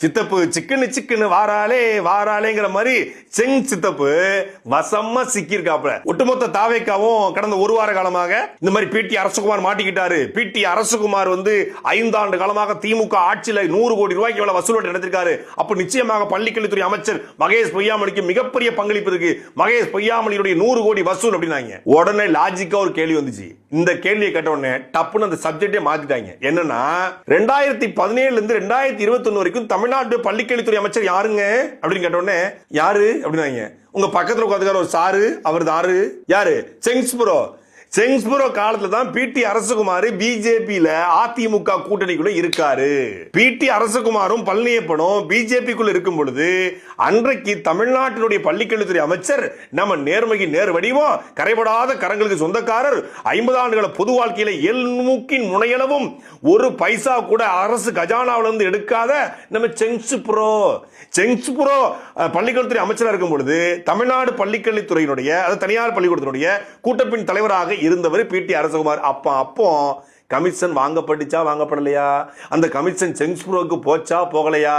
சித்தப்பு chicken chicken வாராலே வாராலேங்கிற மாதிரி செங் சித்தப்பு வசமா சிக்கியிருக்காப்ல. ஒட்டுமொத்த தாவேக்காவும் கடந்த ஒரு வார காலமாக இந்த மாதிரி பிடி அரசகுமார் மாட்டிக்கிட்டாரு. பிடி அரசகுமார் 5 ஆண்டு காலமாக திமுக ஆட்சியில 100 கோடி ரூபாய்க்கு எவ்வளவு வசூல் நடத்திருக்காரு. அப்ப நிச்சயமாக பள்ளிக்கல்வித்துறை அமைச்சர் மகேஷ் பொய்யாமொழிக்கு மிகப்பெரிய பங்களிப்பு இருக்கு. மகேஷ் பொய்யாமொழியுடைய 100 கோடி வசூல் அப்படின்னாங்க. உடனே லாஜிக்கா ஒரு கேள்வி வந்துச்சு. இந்த கேள்வியை கேட்ட உடனே டப்புன்னு அந்த சப்ஜெக்டே மாத்திட்டாங்க. என்னன்னா 2017 இருந்து 2021 வரைக்கும் தமிழ்நாடு பள்ளிக்கல்வித்துறை அமைச்சர் யாருங்க அப்படின்னு கேட்ட உடனே யாரு அப்படின்னாங்க. உங்க பக்கத்துல உட்காந்துக்கார ஒரு சாரு, அவர் யாரு செங்ஸ்புரோ காலத்துல தான் பிடி அரசகுமார் பிஜேபியில அதிமுக கூட்டணிக்குள்ள இருக்காரு. பிடி அரசகுமாரும் பழனியப்பனும் பிஜேபிக்குள்ள இருக்கும் பொழுது அன்றைக்கு தமிழ்நாட்டினுடைய பள்ளிக்கல்வித்துறை அமைச்சர் நம்ம நேர்மைக்கு நேர் வடிவம், கரைபடாத கரங்களுக்கு சொந்தக்காரர், 50 ஆண்டுகள பொது வாழ்க்கையில எல்மூக்கின் முனையளவும் ஒரு பைசா கூட அரசு கஜானாவிலிருந்து எடுக்காத நம்ம செங்ஸ்புரோ பள்ளிக்கல்வித்துறை அமைச்சராக இருக்கும் பொழுது தமிழ்நாடு பள்ளிக்கல்வித்துறையினுடைய தனியார் பள்ளிக்கூடத்தினுடைய கூட்டப்பின் தலைவராக இருந்தவர் பிடி அரசகுமார். அப்போ கமிஷன் வாங்கப்பட்டுச்சா வாங்கப்படலையா? அந்த கமிஷன் செங்ஸ்புரோக்கு போச்சா போகலையா?